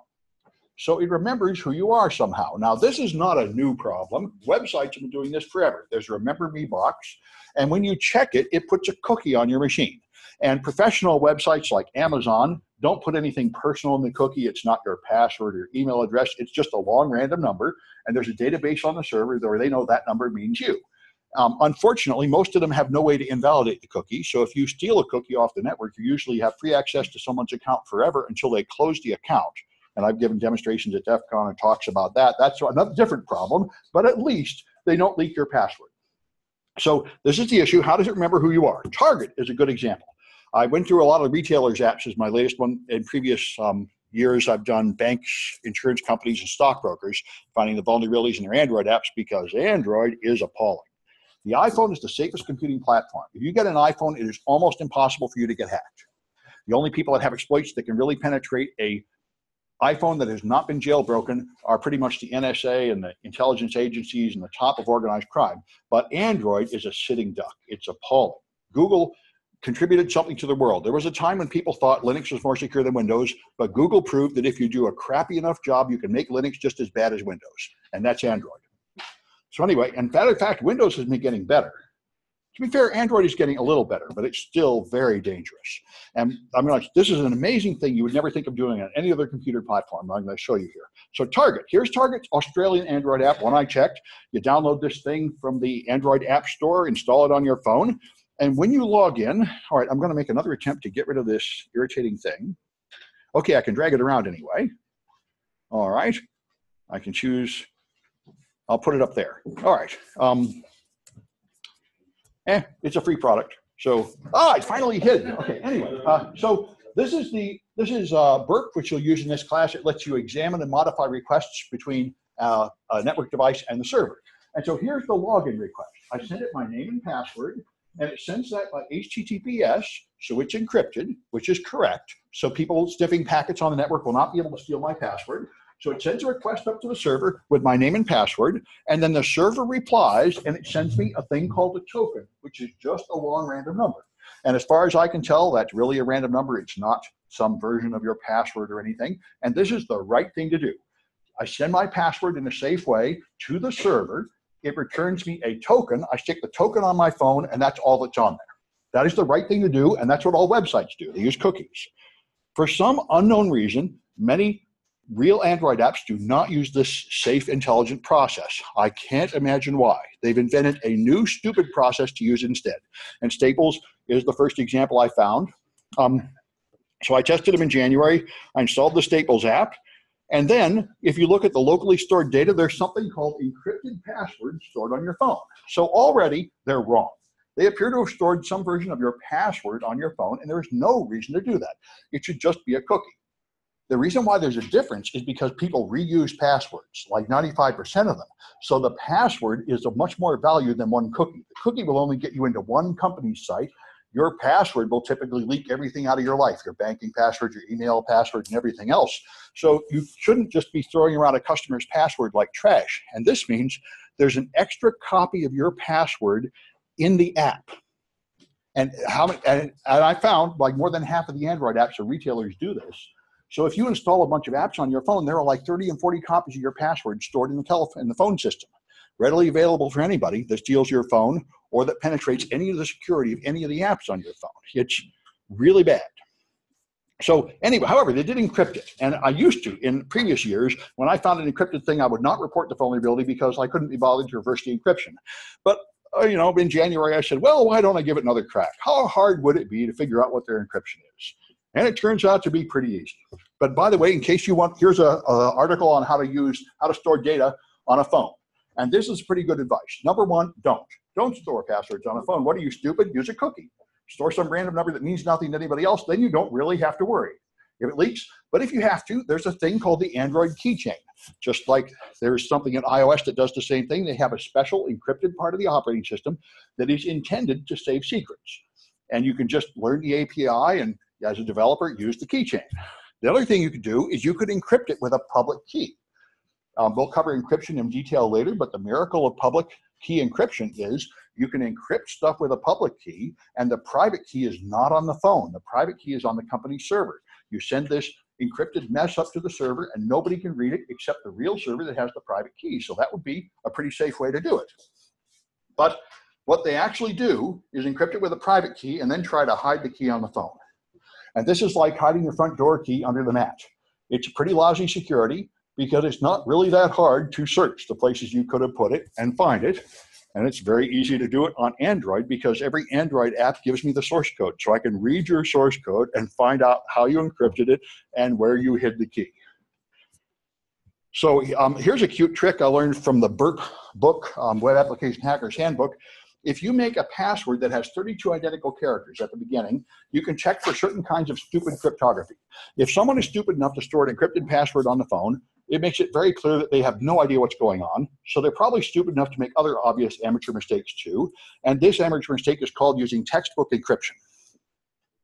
So it remembers who you are somehow. Now, this is not a new problem. Websites have been doing this forever. There's a Remember Me box, and when you check it, it puts a cookie on your machine. And professional websites like Amazon don't put anything personal in the cookie. It's not your password or email address. It's just a long random number, and there's a database on the server where they know that number means you. Unfortunately, most of them have no way to invalidate the cookie. So if you steal a cookie off the network, you usually have free access to someone's account forever until they close the account. And I've given demonstrations at DEF CON and talks about that. That's another different problem, but at least they don't leak your password. So this is the issue. How does it remember who you are? Target is a good example. I went through a lot of retailers' apps as my latest one in previous years I've done banks, insurance companies, and stockbrokers, finding the vulnerabilities in their Android apps because Android is appalling. The iPhone is the safest computing platform. If you get an iPhone, it is almost impossible for you to get hacked. The only people that have exploits that can really penetrate a iPhone that has not been jailbroken are pretty much the NSA and the intelligence agencies and the top of organized crime. But Android is a sitting duck. It's appalling. Google contributed something to the world. There was a time when people thought Linux was more secure than Windows, but Google proved that if you do a crappy enough job, you can make Linux just as bad as Windows, and that's Android. So anyway, and matter of fact, Windows has been getting better. To be fair, Android is getting a little better, but it's still very dangerous. And I'm going to, this is an amazing thing you would never think of doing on any other computer platform. I'm going to show you here. So Target, here's Target's Australian Android app. When I checked, you download this thing from the Android App Store, install it on your phone. And when you log in, all right, I'm going to make another attempt to get rid of this irritating thing. Okay, I can drag it around anyway. All right, I can choose, I'll put it up there. All right. It's a free product. So, it finally hid. Okay, anyway, so this is Burp, which you'll use in this class. It lets you examine and modify requests between a network device and the server. And so here's the login request. I send it my name and password, and it sends that by HTTPS, so it's encrypted, which is correct. So people sniffing packets on the network will not be able to steal my password. So it sends a request up to the server with my name and password, and then the server replies, and it sends me a thing called a token, which is just a long random number. And as far as I can tell, that's really a random number. It's not some version of your password or anything. And this is the right thing to do. I send my password in a safe way to the server. It returns me a token. I stick the token on my phone, and that's all that's on there. That is the right thing to do, and that's what all websites do. They use cookies. For some unknown reason, many real Android apps do not use this safe, intelligent process. I can't imagine why. They've invented a new, stupid process to use instead. And Staples is the first example I found. So I tested them in January. I installed the Staples app. And then, if you look at the locally stored data, there's something called encrypted passwords stored on your phone. So already, they're wrong. They appear to have stored some version of your password on your phone, and there is no reason to do that. It should just be a cookie. The reason why there's a difference is because people reuse passwords, like 95% of them. So the password is of much more value than one cookie. The cookie will only get you into one company's site. Your password will typically leak everything out of your life, your banking password, your email password, and everything else. So you shouldn't just be throwing around a customer's password like trash. And this means there's an extra copy of your password in the app. And I found like more than half of the Android apps or retailers do this. So if you install a bunch of apps on your phone, there are like 30 and 40 copies of your password stored in the phone system, readily available for anybody that steals your phone or that penetrates any of the security of any of the apps on your phone. It's really bad. So anyway, however, they did encrypt it. And I used to, in previous years, when I found an encrypted thing, I would not report the vulnerability because I couldn't be bothered to reverse the encryption. But in January, I said, well, why don't I give it another crack? How hard would it be to figure out what their encryption is? And it turns out to be pretty easy. But by the way, in case you want, here's an article on how to store data on a phone. And this is pretty good advice. Number one, don't store passwords on a phone. What are you, stupid? Use a cookie. Store some random number that means nothing to anybody else, then you don't really have to worry if it leaks. But if you have to, there's a thing called the Android keychain. Just like there's something in iOS that does the same thing, they have a special encrypted part of the operating system that is intended to save secrets. And you can just learn the API and as a developer, use the keychain. The other thing you could do is you could encrypt it with a public key. We'll cover encryption in detail later, but the miracle of public key encryption is you can encrypt stuff with a public key, and the private key is not on the phone. The private key is on the company's server. You send this encrypted mess up to the server, and nobody can read it except the real server that has the private key. So that would be a pretty safe way to do it. But what they actually do is encrypt it with a private key and then try to hide the key on the phone. And this is like hiding your front door key under the mat. It's pretty lousy security because it's not really that hard to search the places you could have put it and find it. And it's very easy to do it on Android because every Android app gives me the source code. So I can read your source code and find out how you encrypted it and where you hid the key. So here's a cute trick I learned from the Burke book, Web Application Hacker's Handbook. if you make a password that has 32 identical characters at the beginning, you can check for certain kinds of stupid cryptography. If someone is stupid enough to store an encrypted password on the phone, it makes it very clear that they have no idea what's going on. So they're probably stupid enough to make other obvious amateur mistakes too. And this amateur mistake is called using textbook encryption.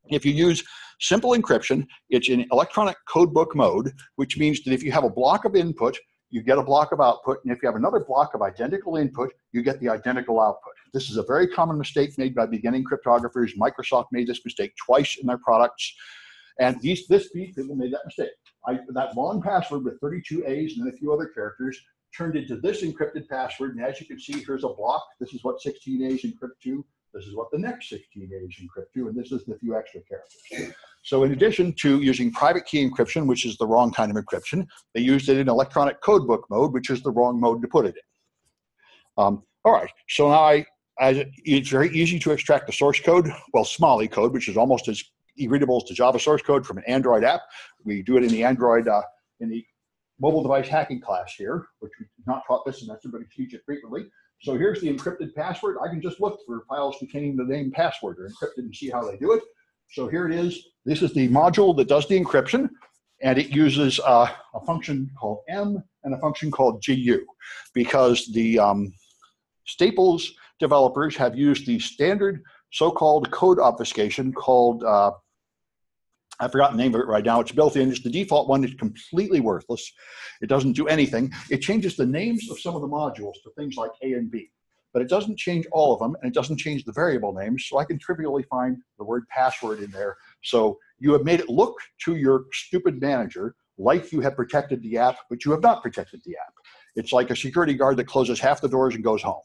If you use simple encryption, it's in electronic codebook mode, which means that if you have a block of input, you get a block of output, and if you have another block of identical input, you get the identical output. This is a very common mistake made by beginning cryptographers. Microsoft made this mistake twice in their products, and these people made that mistake. That long password with 32 A's and then a few other characters turned into this encrypted password, and as you can see, here's a block. This is what 16 A's encrypt to. This is what the next 16 A's encrypt to, and this is the few extra characters. So in addition to using private key encryption, which is the wrong kind of encryption, they used it in electronic codebook mode, which is the wrong mode to put it in. All right, so now it's very easy to extract the source code. Well, Smalley code, which is almost as readable as the Java source code from an Android app. We do it in the Android, in the mobile device hacking class here, which we've not taught this semester, but we teach it frequently. So here's the encrypted password. I can just look for files containing the name password or encrypted and see how they do it. So here it is. This is the module that does the encryption, and it uses a function called M and a function called GU, because the Staples developers have used the standard so-called code obfuscation called, I've forgotten the name of it right now. It's built in. It's the default one. It's completely worthless. It doesn't do anything. It changes the names of some of the modules to things like A and B, but it doesn't change all of them, and it doesn't change the variable names. So I can trivially find the word password in there. So you have made it look to your stupid manager like you have protected the app, but you have not protected the app. It's like a security guard that closes half the doors and goes home.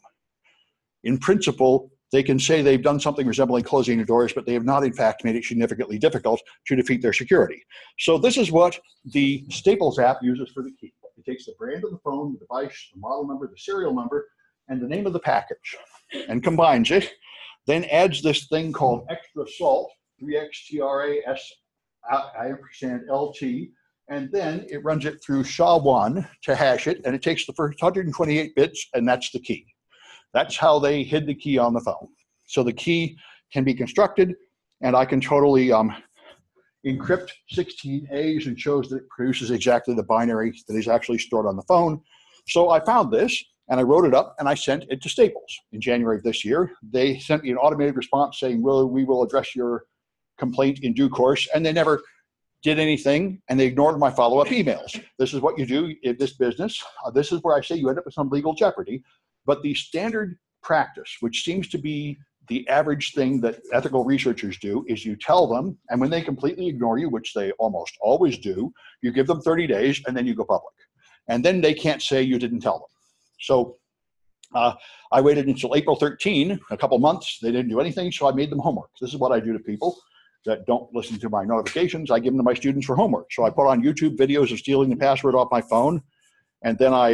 In principle, they can say they've done something resembling closing the doors, but they have not, in fact, made it significantly difficult to defeat their security. So this is what the Staples app uses for the key. It takes the brand of the phone, the device, the model number, the serial number, and the name of the package, and combines it, then adds this thing called extra salt, 3xTRAS_LT, and then it runs it through SHA-1 to hash it, and it takes the first 128 bits, and that's the key. That's how they hid the key on the phone. So the key can be constructed, and I can totally encrypt 16 A's and shows that it produces exactly the binary that is actually stored on the phone. So I found this, and I wrote it up, and I sent it to Staples in January of this year. They sent me an automated response saying, well, we will address your complaint in due course, and they never did anything, and they ignored my follow-up emails. This is what you do in this business. This is where I say you end up with some legal jeopardy. But the standard practice, which seems to be the average thing that ethical researchers do, is you tell them, and when they completely ignore you, which they almost always do, you give them 30 days, and then you go public. And then they can't say you didn't tell them. So I waited until April 13, a couple months. They didn't do anything, so I made them homework. This is what I do to people that don't listen to my notifications. I give them to my students for homework. So I put on YouTube videos of stealing the password off my phone, and then I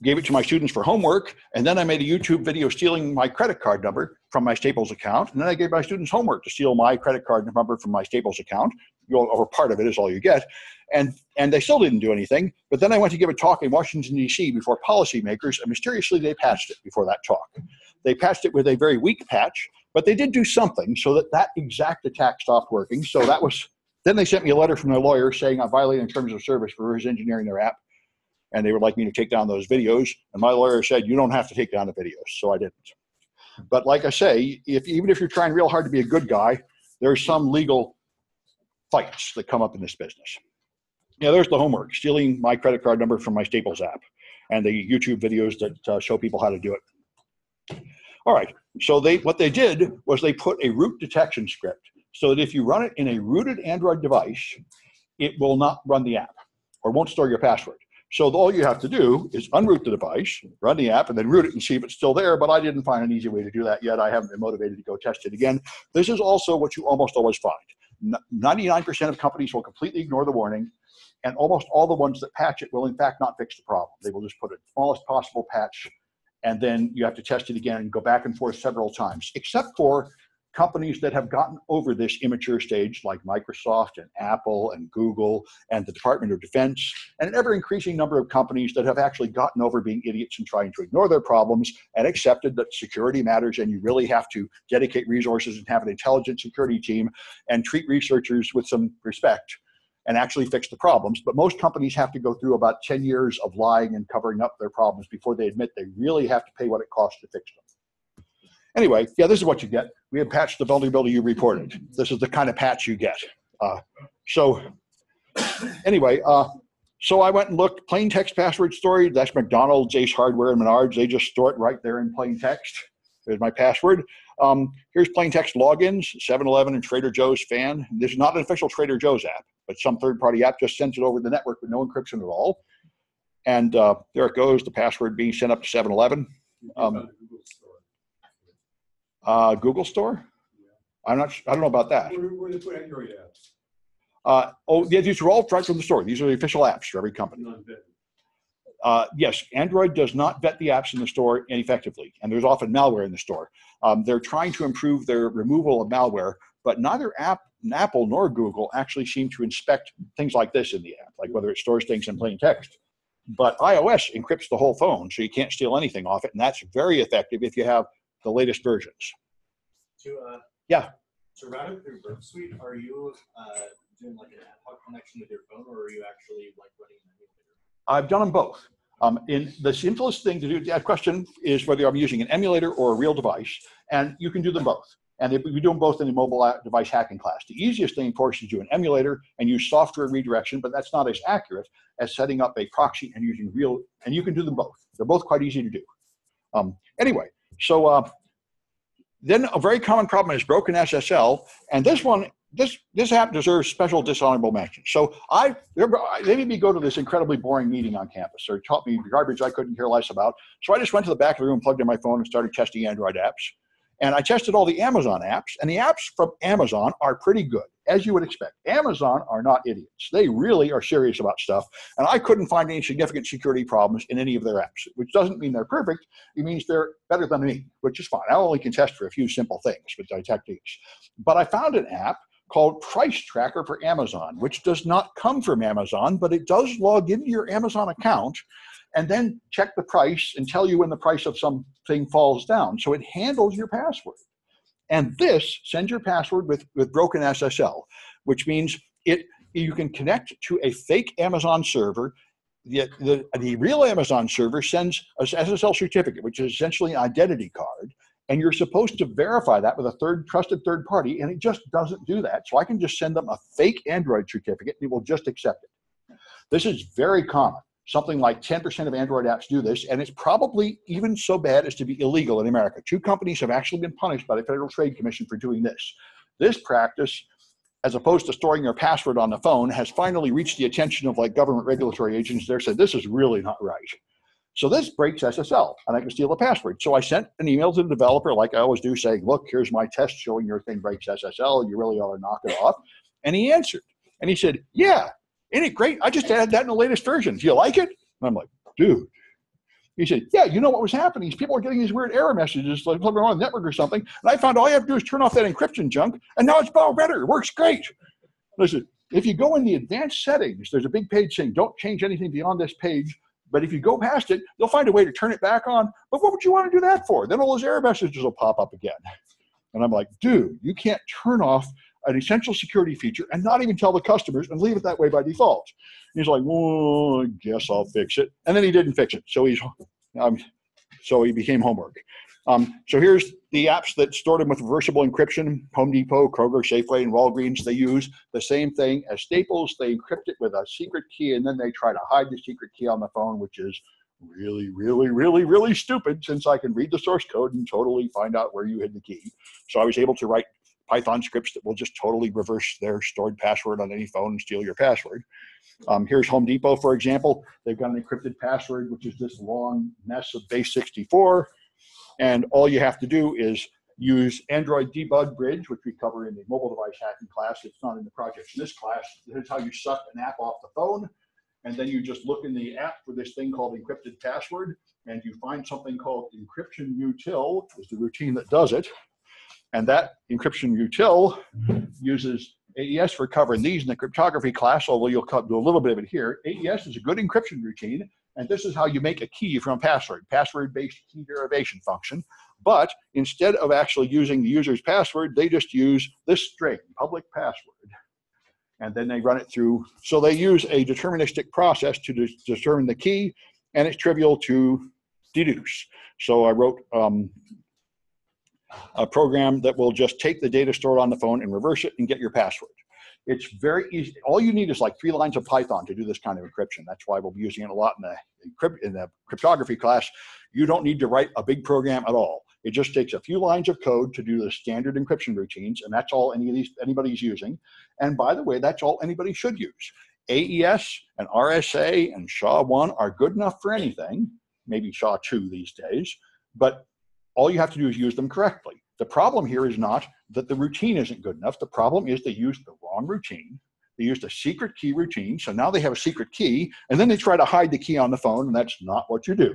gave it to my students for homework, and then I made a YouTube video stealing my credit card number from my Staples account, and then I gave my students homework to steal my credit card number from my Staples account, or part of it is all you get, and they still didn't do anything. But then I went to give a talk in Washington, D.C. before policymakers, and mysteriously they patched it before that talk. They patched it with a very weak patch, but they did do something so that that exact attack stopped working. So that was, then they sent me a letter from their lawyer saying I'm violating terms of service for reverse engineering their app, and they would like me to take down those videos. And my lawyer said, you don't have to take down the videos. So I didn't. But like I say, even if you're trying real hard to be a good guy, there's some legal fights that come up in this business. Yeah, there's the homework, stealing my credit card number from my Staples app, and the YouTube videos that show people how to do it. All right, so what they did was they put a root detection script so that if you run it in a rooted Android device, it will not run the app or won't store your password. So all you have to do is unroot the device, run the app, and then root it and see if it's still there. But I didn't find an easy way to do that yet. I haven't been motivated to go test it again. This is also what you almost always find. 99% of companies will completely ignore the warning, and almost all the ones that patch it will, in fact, not fix the problem. They will just put the smallest possible patch, and then you have to test it again and go back and forth several times, except for companies that have gotten over this immature stage, like Microsoft and Apple and Google and the Department of Defense, and an ever-increasing number of companies that have actually gotten over being idiots and trying to ignore their problems and accepted that security matters and you really have to dedicate resources and have an intelligent security team and treat researchers with some respect and actually fix the problems. But most companies have to go through about 10 years of lying and covering up their problems before they admit they really have to pay what it costs to fix them. Anyway, yeah, this is what you get. We have patched the vulnerability you reported. This is the kind of patch you get. So I went and looked. Plain text password storage, that's McDonald's, Ace Hardware, and Menards. They just store it right there in plain text. There's my password. Here's plain text logins, 7-Eleven and Trader Joe's fan. This is not an official Trader Joe's app, but some third-party app just sends it over the network with no encryption at all. And there it goes, the password being sent up to 7-Eleven. Google Store? Yeah. I don't know about that. Where they put Android apps? Yeah, these are all right from the store. These are the official apps for every company. Yes, Android does not vet the apps in the store effectively, and there's often malware in the store. They're trying to improve their removal of malware, but neither Apple nor Google actually seem to inspect things like this in the app, like whether it stores things in plain text. But iOS encrypts the whole phone, so you can't steal anything off it, and that's very effective if you have the latest versions. Yeah. To route it through Burp Suite, are you doing like an ad hoc connection with your phone, or are you actually like running an emulator? I've done them both. In the simplest thing to do, that question is whether I'm using an emulator or a real device, and you can do them both. And we do them both in the mobile device hacking class. The easiest thing, of course, is to do an emulator and use software redirection, but that's not as accurate as setting up a proxy and using real, and you can do them both. They're both quite easy to do. Anyway, so then a very common problem is broken SSL, and this app deserves special dishonorable mention. So they made me go to this incredibly boring meeting on campus. They taught me garbage I couldn't care less about. So I just went to the back of the room, plugged in my phone, and started testing Android apps. And I tested all the Amazon apps, and the apps from Amazon are pretty good, as you would expect. Amazon are not idiots. They really are serious about stuff, and I couldn't find any significant security problems in any of their apps, which doesn't mean they're perfect. It means they're better than me, which is fine. I only can test for a few simple things with my techniques. But I found an app called Price Tracker for Amazon, which does not come from Amazon, but it does log into your Amazon account and then check the price and tell you when the price of something falls down. So it handles your password. And this sends your password with broken SSL, which means you can connect to a fake Amazon server. The real Amazon server sends an SSL certificate, which is essentially an identity card. And you're supposed to verify that with a trusted third party, and it just doesn't do that. So I can just send them a fake Android certificate, and it will just accept it. This is very common. Something like 10% of Android apps do this, and it's probably even so bad as to be illegal in America. 2 companies have actually been punished by the Federal Trade Commission for doing this. This practice, as opposed to storing your password on the phone, has finally reached the attention of like government regulatory agents. They're saying this is really not right. So this breaks SSL, and I can steal the password. So I sent an email to the developer, like I always do, saying, look, here's my test showing your thing breaks SSL. You really ought to knock it off. And he answered. And he said, yeah, isn't it great? I just added that in the latest version. Do you like it? And I'm like, dude. He said, yeah, you know what was happening? People are getting these weird error messages, like something wrong with the network or something. And I found all you have to do is turn off that encryption junk, and now it's all better. It works great. Listen, if you go in the advanced settings, there's a big page saying don't change anything beyond this page. But if you go past it, they'll find a way to turn it back on. But what would you want to do that for? Then all those error messages will pop up again. And I'm like, dude, you can't turn off an essential security feature and not even tell the customers and leave it that way by default. And he's like, well, I guess I'll fix it. And then he didn't fix it. So he became homework. So here's the apps that stored them with reversible encryption. Home Depot, Kroeger, Safeway, and Walgreens, they use the same thing as Staples. They encrypt it with a secret key, and then they try to hide the secret key on the phone, which is really, really, really, really stupid, since I can read the source code and totally find out where you hid the key. So I was able to write Python scripts that will just totally reverse their stored password on any phone and steal your password. Here's Home Depot, for example. They've got an encrypted password, which is this long mess of base 64. And all you have to do is use Android Debug Bridge, which we cover in the mobile device hacking class. It's not in the projects in this class. Here's how you suck an app off the phone. And then you just look in the app for this thing called encrypted password, and you find something called EncryptionUtil, is the routine that does it. And that EncryptionUtil uses AES for covering these in the cryptography class, although you'll do a little bit of it here. AES is a good encryption routine, and this is how you make a key from a password-based key derivation function. But instead of actually using the user's password, they just use this string, public password. And then they run it through. So they use a deterministic process to determine the key, and it's trivial to deduce. So I wrote a program that will just take the data stored on the phone and reverse it and get your password. It's very easy. All you need is like 3 lines of Python to do this kind of encryption. That's why we'll be using it a lot in the cryptography class. You don't need to write a big program at all. It just takes a few lines of code to do the standard encryption routines, and that's all anybody's using. And by the way, that's all anybody should use. AES and RSA and SHA-1 are good enough for anything, maybe SHA-2 these days, but all you have to do is use them correctly. The problem here is not that the routine isn't good enough. The problem is they used the wrong routine. They used a secret key routine, so now they have a secret key, and then they try to hide the key on the phone, and that's not what you do.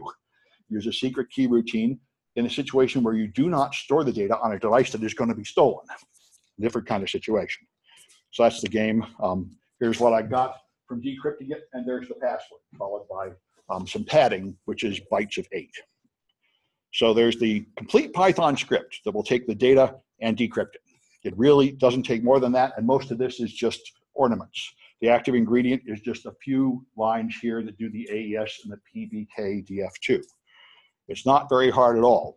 Use a secret key routine in a situation where you do not store the data on a device that is going to be stolen. Different kind of situation. So that's the game. Here's what I got from decrypting it, and there's the password, followed by some padding, which is bytes of 8. So there's the complete Python script that will take the data and decrypt it. It really doesn't take more than that, and most of this is just ornaments. The active ingredient is just a few lines here that do the AES and the PBKDF2. It's not very hard at all.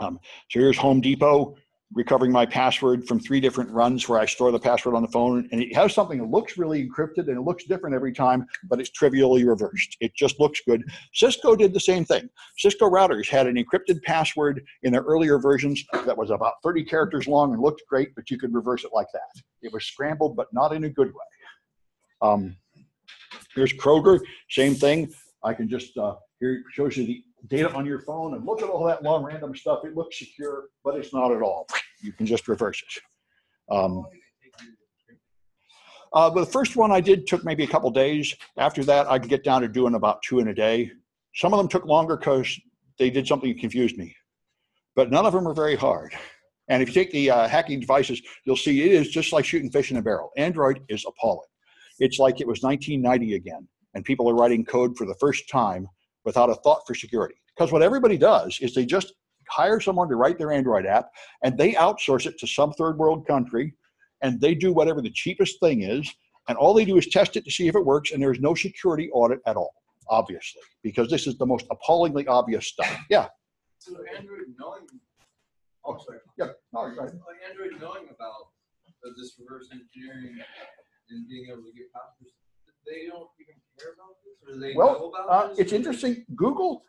So here's Home Depot recovering my password from 3 different runs where I store the password on the phone, and it has something that looks really encrypted and it looks different every time, but it's trivially reversed. It just looks good. Cisco did the same thing. Cisco routers had an encrypted password in their earlier versions that was about 30 characters long and looked great, but you could reverse it like that. It was scrambled, but not in a good way. Here's Kroeger, same thing. I can just, here it shows you the data on your phone, and look at all that long random stuff. It looks secure, but it's not at all. You can just reverse it. The first one I did took maybe a couple days. After that, I could get down to doing about 2 in a day. Some of them took longer because they did something that confused me, but none of them are very hard. And if you take the hacking devices, you'll see it is just like shooting fish in a barrel. Android is appalling. It's like it was 1990 again, and people are writing code for the first time without a thought for security. Because what everybody does is they just hire someone to write their Android app, and they outsource it to some third world country, and they do whatever the cheapest thing is, and all they do is test it to see if it works, and there's no security audit at all, obviously, because this is the most appallingly obvious stuff. Yeah? So Android knowing, oh, sorry. Yeah, no, you're right. Android knowing about this reverse engineering and being able to get passwords, they don't even care about this, or do they know about this? It's interesting. Google,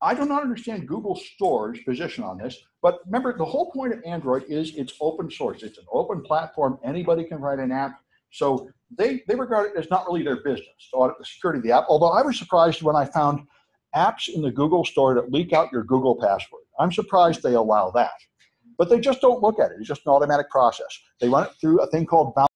I do not understand Google Store's position on this, but remember, the whole point of Android is it's open source. It's an open platform. Anybody can write an app. So they regard it as not really their business to audit the security of the app, although I was surprised when I found apps in the Google Store that leak out your Google password. I'm surprised they allow that. But they just don't look at it. It's just an automatic process. They run it through a thing called Bowne.